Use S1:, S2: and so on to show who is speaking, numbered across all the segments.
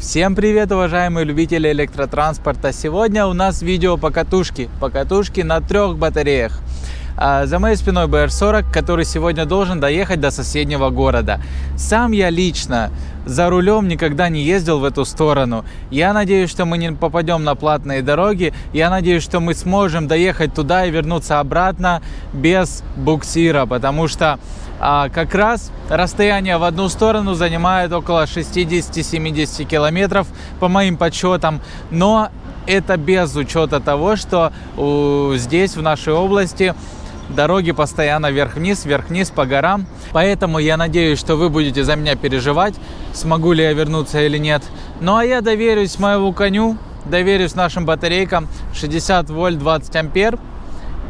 S1: Всем привет, уважаемые любители электротранспорта! Сегодня у нас видео покатушки на 3 батареях. За моей спиной BR40, который сегодня должен доехать до соседнего города. Сам я лично за рулем никогда не ездил в эту сторону. Я надеюсь, что мы не попадем на платные дороги. Я надеюсь, что мы сможем доехать туда и вернуться обратно без буксира, потому что как раз расстояние в одну сторону занимает около 60-70 километров по моим подсчетам, но это без учета того, что здесь в нашей области дороги постоянно вверх-вниз по горам. Поэтому я надеюсь, что вы будете за меня переживать, смогу ли я вернуться или нет. Ну а я доверюсь моему коню, доверюсь нашим батарейкам 60 вольт 20 ампер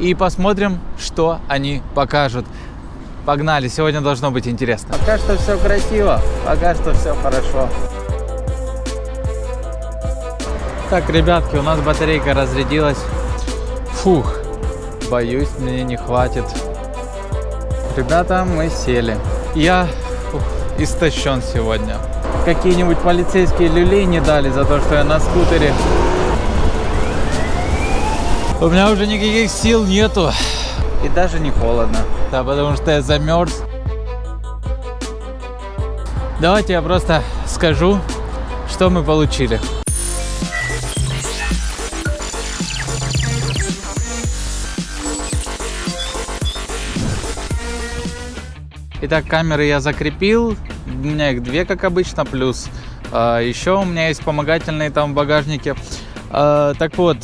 S1: и посмотрим, что они покажут. Погнали, сегодня должно быть интересно. Пока что все красиво, пока что все хорошо. Так, ребятки, у нас батарейка разрядилась. Фух, боюсь, мне не хватит. Ребята, мы сели. Я истощен сегодня. Какие-нибудь полицейские люлей не дали за то, что я на скутере. У меня уже никаких сил нету. И даже не холодно. Да, потому что я замерз. Давайте я просто скажу, что мы получили. Итак, камеры я закрепил. У меня их 2, как обычно, плюс еще у меня есть вспомогательные там в багажнике. Так вот,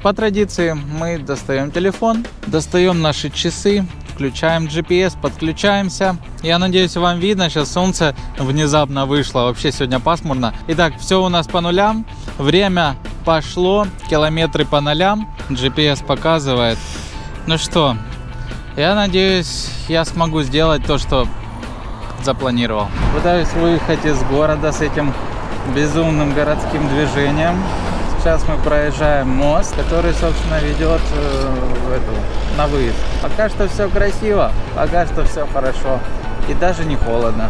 S1: по традиции мы достаем телефон, достаем наши часы, включаем GPS, подключаемся. Я надеюсь, вам видно, сейчас солнце внезапно вышло, вообще сегодня пасмурно. Итак, все у нас по нулям, время пошло, километры по нолям, GPS показывает. Ну что, я надеюсь, я смогу сделать то, что запланировал. Пытаюсь выехать из города с этим безумным городским движением. Сейчас мы проезжаем мост, который, собственно, ведет на выезд. Пока что все красиво, пока что все хорошо и даже не холодно.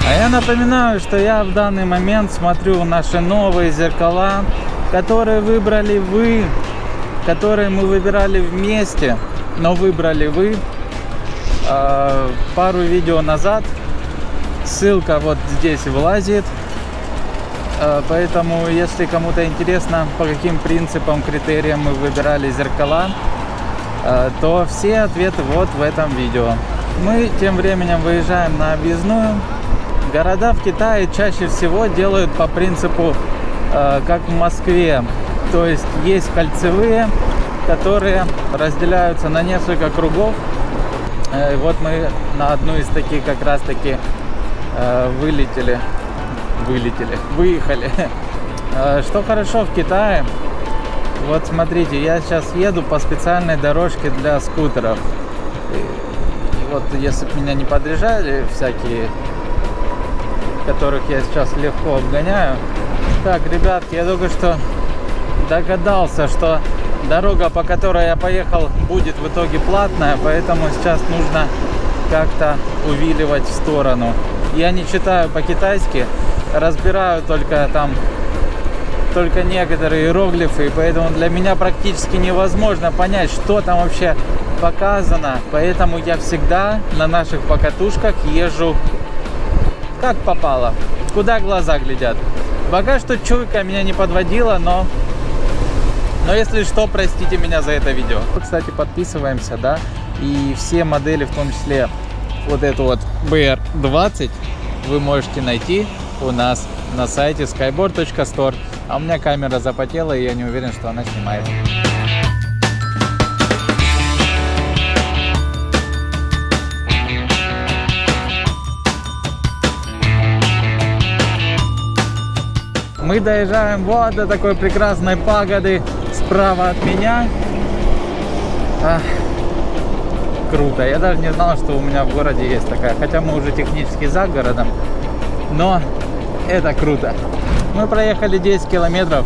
S1: А я напоминаю, что я в данный момент смотрю наши новые зеркала, которые выбрали вы, которые мы выбирали вместе, но выбрали вы пару видео назад. Ссылка вот здесь вылазит. Поэтому, если кому-то интересно, по каким принципам, критериям мы выбирали зеркала, то все ответы вот в этом видео. Мы тем временем выезжаем на объездную. Города в Китае чаще всего делают по принципу как в Москве, то есть кольцевые, которые разделяются на несколько кругов. И вот мы на одну из таких как раз таки выехали. Что хорошо в Китае, вот смотрите, я сейчас еду по специальной дорожке для скутеров. И вот если бы меня не подрезали всякие, которых я сейчас легко обгоняю. Так, ребятки, я только что догадался, что дорога, по которой я поехал, будет в итоге платная, поэтому сейчас нужно как-то увиливать в сторону. Я не читаю по-китайски, разбираю только некоторые иероглифы, и поэтому для меня практически невозможно понять, что там вообще показано, поэтому я всегда на наших покатушках езжу как попало, куда глаза глядят. Пока что чуйка меня не подводила, но если что, простите меня за это видео. Кстати, подписываемся, да, и все модели, в том числе вот эту вот BR20, вы можете найти у нас на сайте skyboard.store. А у меня камера запотела, и я не уверен, что она снимает. Мы доезжаем вот до такой прекрасной пагоды справа от меня. Круто. Я даже не знал, что у меня в городе есть такая. Хотя мы уже технически за городом. Но это круто. Мы проехали 10 километров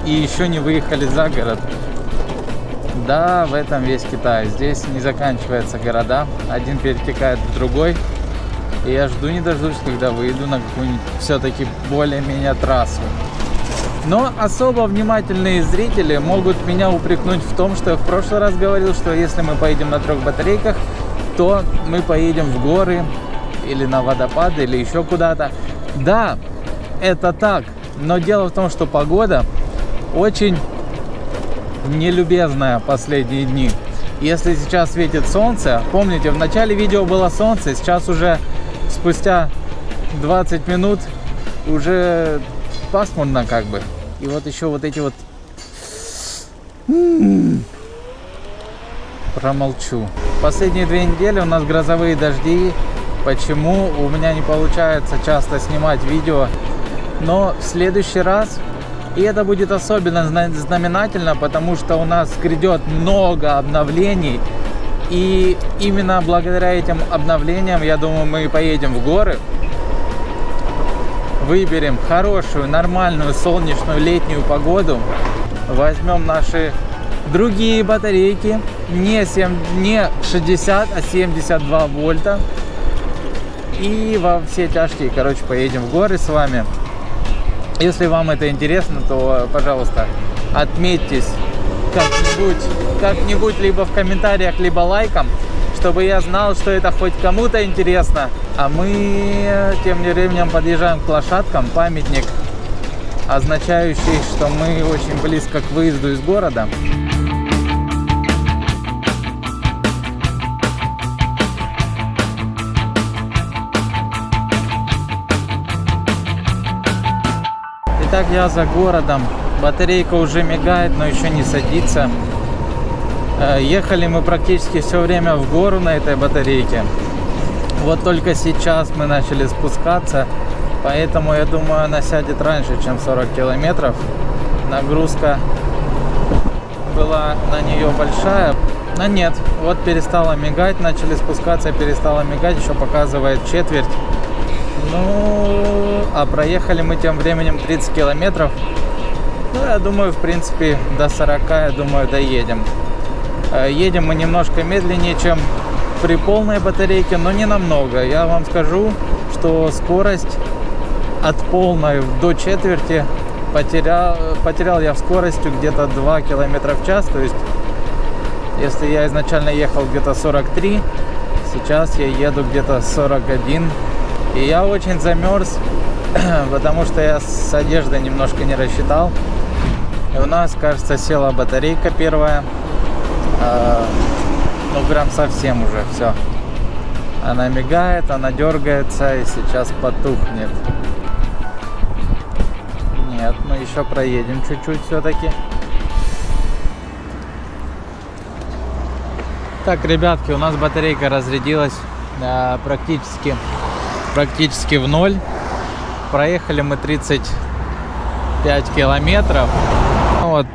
S1: и еще не выехали за город. Да, в этом весь Китай. Здесь не заканчиваются города, один перетекает в другой. И я жду не дождусь, когда выйду на какую-нибудь все-таки более-менее трассу. Но особо внимательные зрители могут меня упрекнуть в том, что я в прошлый раз говорил, что если мы поедем на 3 батарейках, то мы поедем в горы или на водопады или еще куда-то. Да, это так, но дело в том, что погода очень нелюбезная последние дни. Если сейчас светит солнце, помните, в начале видео было солнце, сейчас уже спустя 20 минут уже пасмурно как бы. И вот еще вот эти вот... Промолчу. Последние 2 недели у нас грозовые дожди. Почему у меня не получается часто снимать видео? Но в следующий раз, и это будет особенно знаменательно, потому что у нас грядет много обновлений. И именно благодаря этим обновлениям, я думаю, мы поедем в горы. Выберем хорошую, нормальную, солнечную летнюю погоду. Возьмем наши другие батарейки. Не 60, а 72 вольта. И во все тяжкие, короче, поедем в горы с вами. Если вам это интересно, то, пожалуйста, отметьтесь как-нибудь либо в комментариях, либо лайком, чтобы я знал, что это хоть кому-то интересно. А мы тем временем подъезжаем к лошадкам, памятник, означающий, что мы очень близко к выезду из города. Итак, я за городом. Батарейка уже мигает, но еще не садится. Ехали мы практически все время в гору на этой батарейке. Вот только сейчас мы начали спускаться, поэтому я думаю, она сядет раньше, чем 40 километров. Нагрузка была на нее большая, но нет, вот перестала мигать, начали спускаться, перестала мигать, еще показывает четверть. Ну, а проехали мы тем временем 30 километров. Ну, я думаю, в принципе, до 40, я думаю, доедем. Едем мы немножко медленнее, чем при полной батарейке, но не намного. Я вам скажу, что скорость от полной до четверти потерял я в скорости где-то 2 километра в час. То есть, если я изначально ехал где-то 43, сейчас я еду где-то 41. И я очень замерз, потому что я с одеждой немножко не рассчитал. И у нас, кажется, села батарейка первая. Ну, прям совсем уже все. Она мигает, она дергается и сейчас потухнет. Нет, мы еще проедем чуть-чуть все-таки. Так, ребятки, у нас батарейка разрядилась практически в ноль. Проехали мы 35 километров. Ну, вот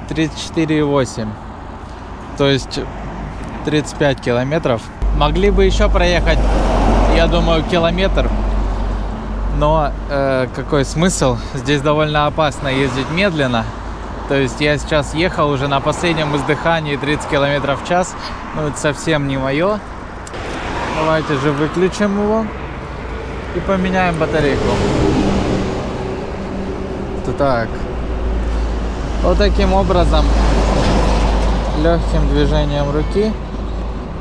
S1: 34,8. То есть 35 километров. Могли бы еще проехать, я думаю, километр. Но какой смысл? Здесь довольно опасно ездить медленно. То есть я сейчас ехал уже на последнем издыхании 30 километров в час. Ну, это совсем не мое. Давайте же выключим его и поменяем батарейку. Так. Вот таким образом, легким движением руки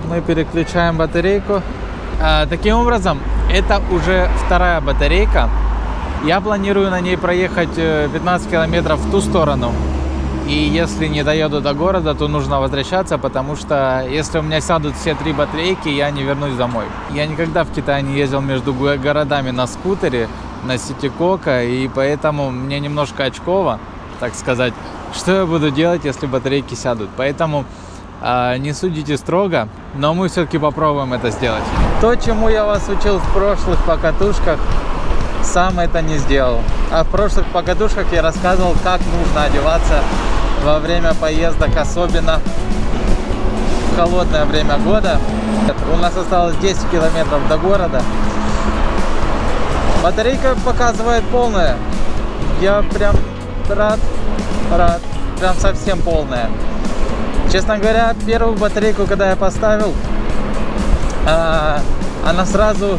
S1: мы переключаем батарейку. Таким образом, это уже вторая батарейка. Я планирую на ней проехать 15 километров в ту сторону. И если не доеду до города, то нужно возвращаться, потому что если у меня сядут все 3 батарейки, я не вернусь домой. Я никогда в Китае не ездил между городами на скутере, на Ситикока, и поэтому мне немножко очково, так сказать, что я буду делать, если батарейки сядут. Поэтому не судите строго, но мы все-таки попробуем это сделать. То, чему я вас учил в прошлых покатушках, сам это не сделал. А в прошлых покатушках я рассказывал, как нужно одеваться во время поездок, особенно в холодное время года. У нас осталось 10 километров до города. Батарейка показывает полная. Я прям рад. Прям совсем полная. Честно говоря, первую батарейку, когда я поставил, она сразу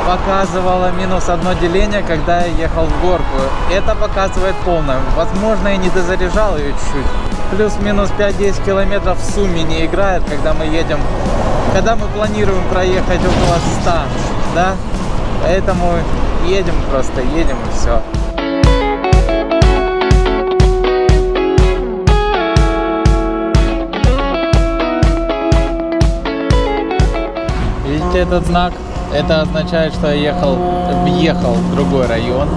S1: показывала минус 1 деление, когда я ехал в горку. Это показывает полную. Возможно, я не дозаряжал ее чуть-чуть. Плюс-минус 5-10 километров в сумме не играет, когда мы едем. Когда мы планируем проехать около 100, да? Поэтому едем и все. Видите этот знак? Это означает, что я въехал в другой район.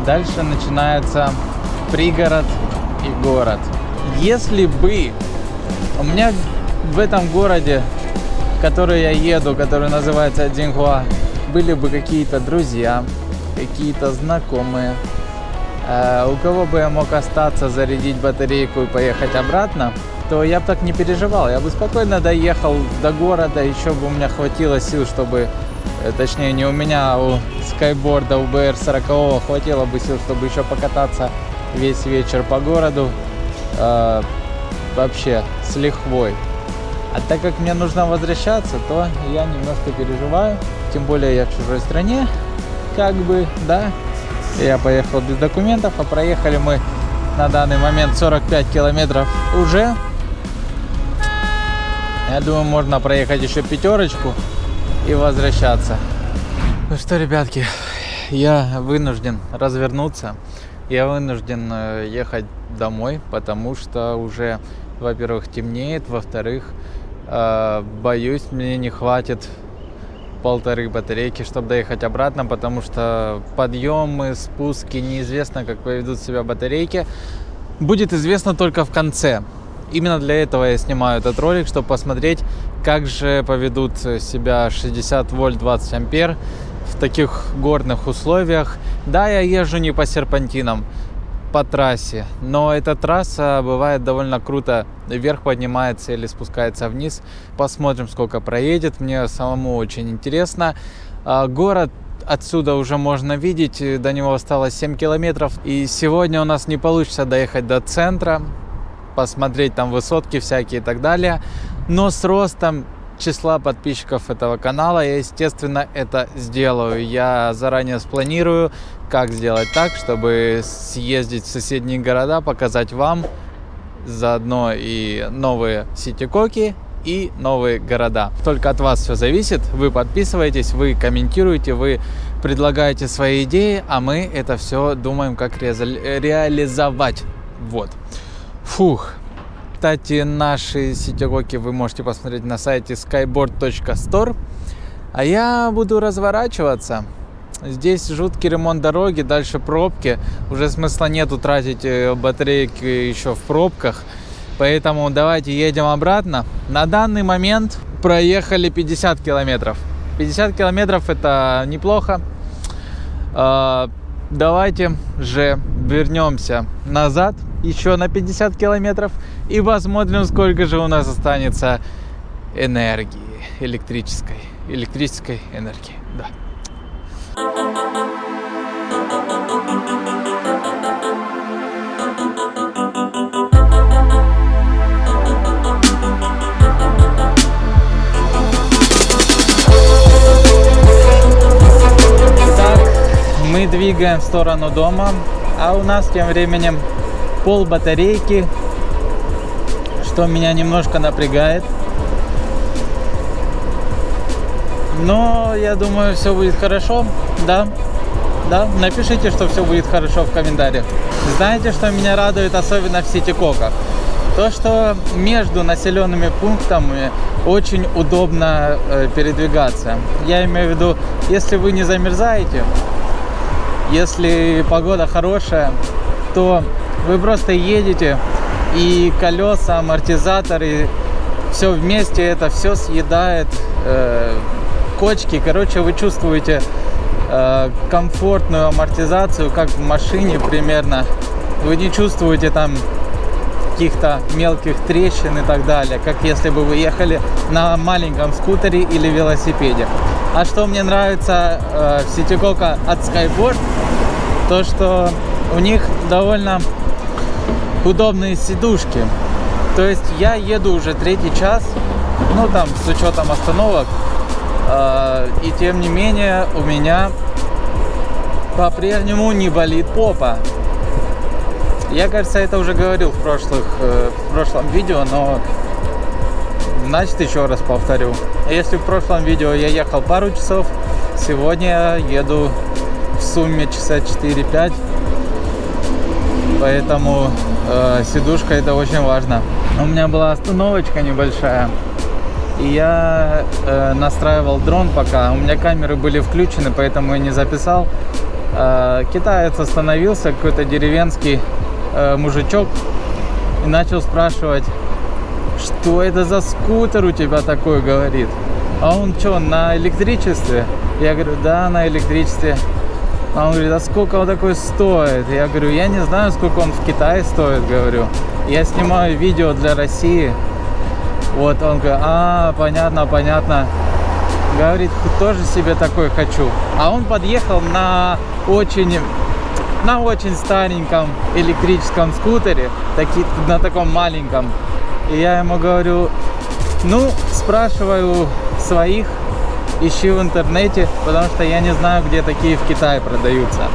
S1: Дальше начинается пригород и город. Если бы у меня в этом городе, в который я еду, который называется Дингуа, были бы какие-то друзья, какие-то знакомые, у кого бы я мог остаться, зарядить батарейку и поехать обратно, то я бы так не переживал. Я бы спокойно доехал до города, еще бы у меня хватило сил, чтобы, точнее не у меня, а у скайборда, у BR40 хватило бы сил, чтобы еще покататься весь вечер по городу, вообще с лихвой. А так как мне нужно возвращаться, то я немножко переживаю, тем более я в чужой стране, как бы, да. Я поехал без документов, а проехали мы на данный момент 45 километров уже. Я думаю, можно проехать еще пятерочку и возвращаться. Ну что, ребятки, я вынужден развернуться. Я вынужден ехать домой, потому что уже, во-первых, темнеет, во-вторых, боюсь, мне не хватит 1,5 батарейки, чтобы доехать обратно, потому что подъемы, спуски, неизвестно, как поведут себя батарейки. Будет известно только в конце. Именно для этого я снимаю этот ролик, чтобы посмотреть, как же поведут себя 60 вольт 20 ампер в таких горных условиях. Да, я езжу не по серпантинам, по трассе, но эта трасса бывает довольно круто вверх поднимается или спускается вниз. Посмотрим, сколько проедет. Мне самому очень интересно. Город отсюда уже можно видеть, до него осталось 7 километров. И сегодня у нас не получится доехать до центра, посмотреть там высотки всякие и так далее. Но с ростом числа подписчиков этого канала я, естественно, это сделаю. Я заранее спланирую, как сделать так, чтобы съездить в соседние города, показать вам заодно и новые ситикоки, и новые города. Только от вас все зависит. Вы подписываетесь, вы комментируете, вы предлагаете свои идеи, а мы это все думаем, как реализовать. Вот. Фух. Кстати, наши ситикоки вы можете посмотреть на сайте skyboard.store. А я буду разворачиваться. Здесь жуткий ремонт дороги, дальше пробки. Уже смысла нету тратить батарейки еще в пробках. Поэтому давайте едем обратно. На данный момент проехали 50 километров. 50 километров это неплохо. Давайте же вернемся назад еще на 50 километров и посмотрим, сколько же у нас останется энергии, электрической энергии. Да. Мы двигаем в сторону дома, а у нас тем временем пол батарейки, что меня немножко напрягает. Но я думаю, все будет хорошо. Да, напишите, что все будет хорошо в комментариях. Знаете, что меня радует особенно в ситикоках? То, что между населенными пунктами очень удобно передвигаться. Я имею в виду, если вы не замерзаете, если погода хорошая, то вы просто едете, и колеса, амортизаторы, все вместе, это все съедает кочки. Короче, вы чувствуете комфортную амортизацию, как в машине примерно. Вы не чувствуете там каких-то мелких трещин и так далее, как если бы вы ехали на маленьком скутере или велосипеде. А что мне нравится в Citycoco от Skyboard, то что у них довольно удобные сидушки. То есть я еду уже 3-й час, ну там с учетом остановок, и тем не менее у меня по-прежнему не болит попа. Я, кажется, это уже говорил в прошлом видео, но значит еще раз повторю. Если в прошлом видео я ехал пару часов, сегодня я еду в сумме часа 4-5, поэтому сидушка это очень важно. У меня была остановочка небольшая, и я настраивал дрон пока. У меня камеры были включены, поэтому я не записал. Китаец остановился, какой-то деревенский мужичок, и начал спрашивать, что это за скутер у тебя такой, говорит. А он что, на электричестве? Я говорю, да, на электричестве. А он говорит, а сколько он такой стоит? Я говорю, я не знаю, сколько он в Китае стоит, говорю. Я снимаю видео для России. Вот он говорит, понятно. Говорит, тоже себе такой хочу. А он подъехал на очень стареньком электрическом скутере, на таком маленьком. И я ему говорю, ну, спрашиваю своих, ищи в интернете, потому что я не знаю, где такие в Китае продаются.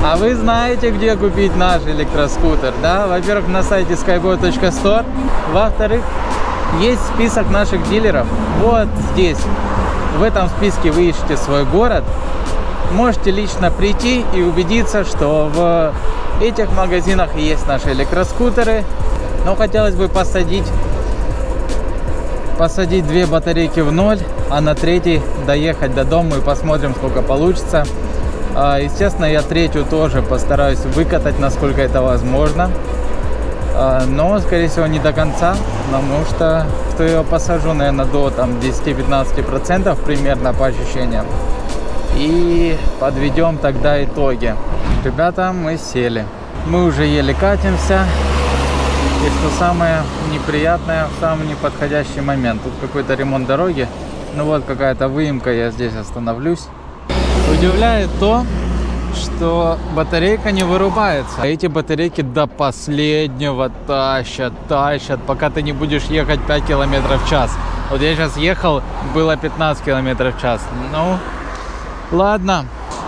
S1: А вы знаете, где купить наш электроскутер, да? Во-первых, на сайте skyboard.store. Во-вторых, есть список наших дилеров. Вот здесь. В этом списке вы ищете свой город. Можете лично прийти и убедиться, что в этих магазинах есть наши электроскутеры. Но хотелось бы посадить 2 батарейки в ноль, а на 3-й доехать до дома и посмотрим, сколько получится. Естественно, я 3-ю тоже постараюсь выкатать, насколько это возможно. Но, скорее всего, не до конца, потому что я посажу, наверное, до 10-15% примерно по ощущениям. И подведем тогда итоги. Ребята, мы сели. Мы уже еле катимся. И что самое неприятное, в самый неподходящий момент. Тут какой-то ремонт дороги. Ну вот какая-то выемка, я здесь остановлюсь. Удивляет то, что батарейка не вырубается. Эти батарейки до последнего тащат, пока ты не будешь ехать 5 км в час. Вот я сейчас ехал, было 15 км в час. Ну, ладно.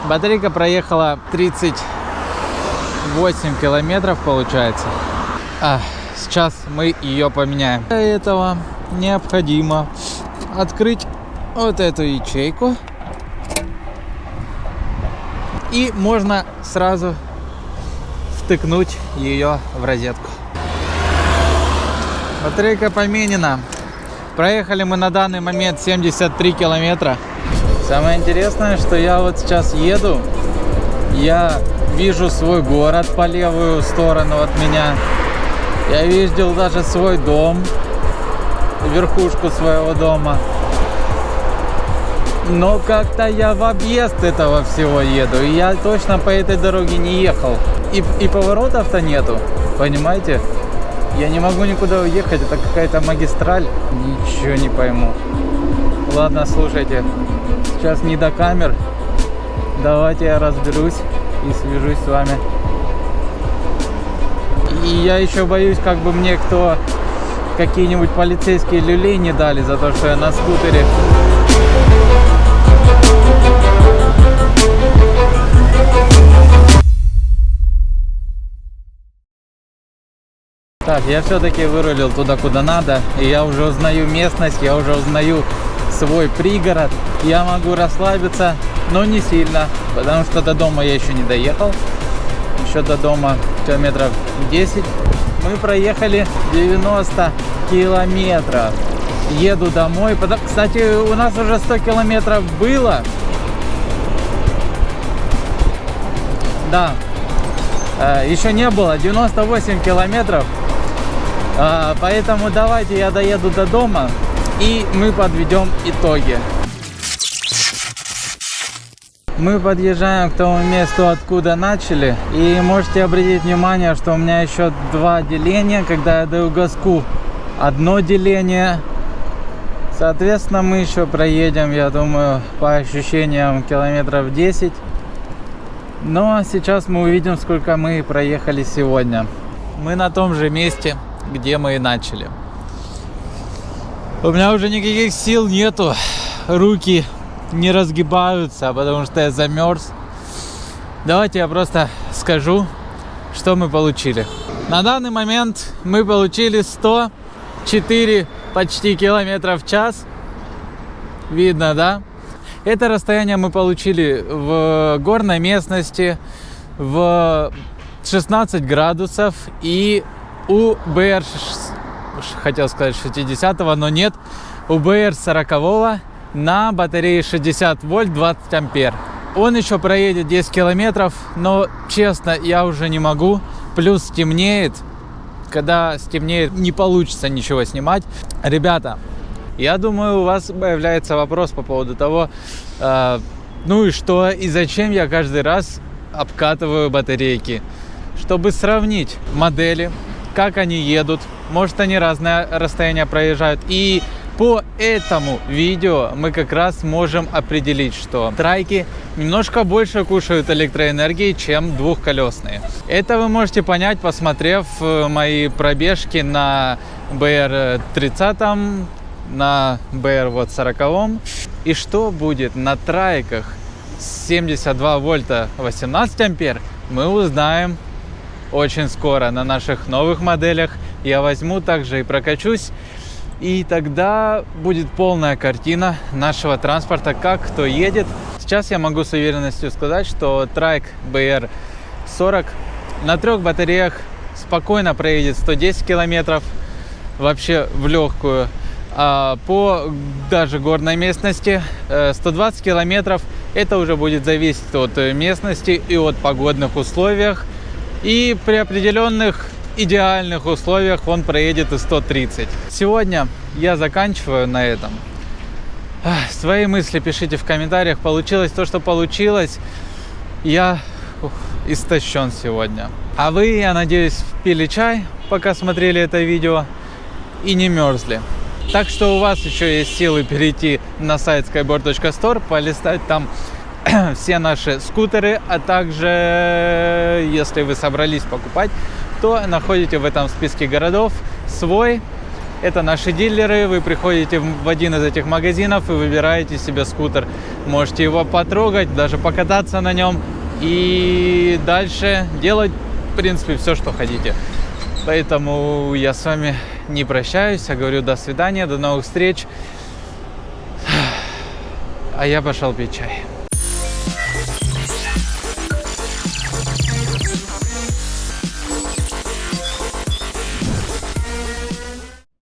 S1: Батарейка проехала 38 километров, получается. Сейчас мы ее поменяем. Для этого необходимо открыть вот эту ячейку. И можно сразу втыкнуть ее в розетку. Батарейка поменена. Проехали мы на данный момент 73 километра. Самое интересное, что я вот сейчас еду. Я вижу свой город по левую сторону от меня. Я видел даже свой дом, верхушку своего дома. Но как-то я в объезд этого всего еду. И я точно по этой дороге не ехал. И поворотов-то нету, понимаете? Я не могу никуда уехать, это какая-то магистраль. Ничего не пойму. Ладно, слушайте, сейчас не до камер. Давайте я разберусь и свяжусь с вами. И я еще боюсь, как бы мне какие-нибудь полицейские люлей не дали за то, что я на скутере. Так, я все-таки вырулил туда, куда надо. И я уже узнаю местность, я уже узнаю свой пригород. Я могу расслабиться, но не сильно, потому что до дома я еще не доехал. Еще до дома километров 10. Мы проехали 90 километров. Еду домой. Кстати, у нас уже 100 километров было. Да. Еще не было. 98 километров. Поэтому давайте я доеду до дома и мы подведем итоги. Мы подъезжаем к тому месту, откуда начали. И можете обратить внимание, что у меня еще 2 деления. Когда я даю газку, 1 деление. Соответственно, мы еще проедем, я думаю, по ощущениям километров 10. Но сейчас мы увидим, сколько мы проехали сегодня. Мы на том же месте, где мы и начали. У меня уже никаких сил нету. Руки не разгибаются, потому что я замерз. Давайте я просто скажу, что мы получили. На данный момент мы получили 104 почти километров в час. Видно, да? Это расстояние мы получили в горной местности в 16 градусов. И у БР, хотел сказать 60-го, но нет, у БР 40-го на батарее 60 вольт 20 ампер. Он еще проедет 10 километров, но честно, я уже не могу. Плюс темнеет. Когда стемнеет, не получится ничего снимать. Ребята, я думаю, у вас появляется вопрос по поводу того, ну и что, и зачем я каждый раз обкатываю батарейки. Чтобы сравнить модели, как они едут. Может, они разное расстояние проезжают. И по этому видео мы как раз можем определить, что трайки немножко больше кушают электроэнергии, чем двухколесные. Это вы можете понять, посмотрев мои пробежки на BR30, на BR вот 40. И что будет на трайках с 72 вольта 18 ампер, мы узнаем очень скоро на наших новых моделях. Я возьму также и прокачусь. И тогда будет полная картина нашего транспорта, как кто едет. Сейчас я могу с уверенностью сказать, что трайк BR40 на 3 батареях спокойно проедет 110 километров, вообще в легкую. А по даже горной местности 120 километров. Это уже будет зависеть от местности и от погодных условиях. И при определенных идеальных условиях он проедет и 130. Сегодня я заканчиваю на этом. Свои мысли пишите в комментариях. Получилось то, что получилось. Я истощен сегодня. А вы, я надеюсь, пили чай, пока смотрели это видео, и не мерзли. Так что у вас еще есть силы перейти на сайт skyboard.store, полистать там все наши скутеры, а также, если вы собрались покупать, то находите в этом списке городов свой. Это наши дилеры. Вы приходите в один из этих магазинов и выбираете себе скутер. Можете его потрогать, даже покататься на нем и дальше делать, в принципе, все, что хотите. Поэтому я с вами не прощаюсь, а говорю до свидания, до новых встреч. А я пошел пить чай.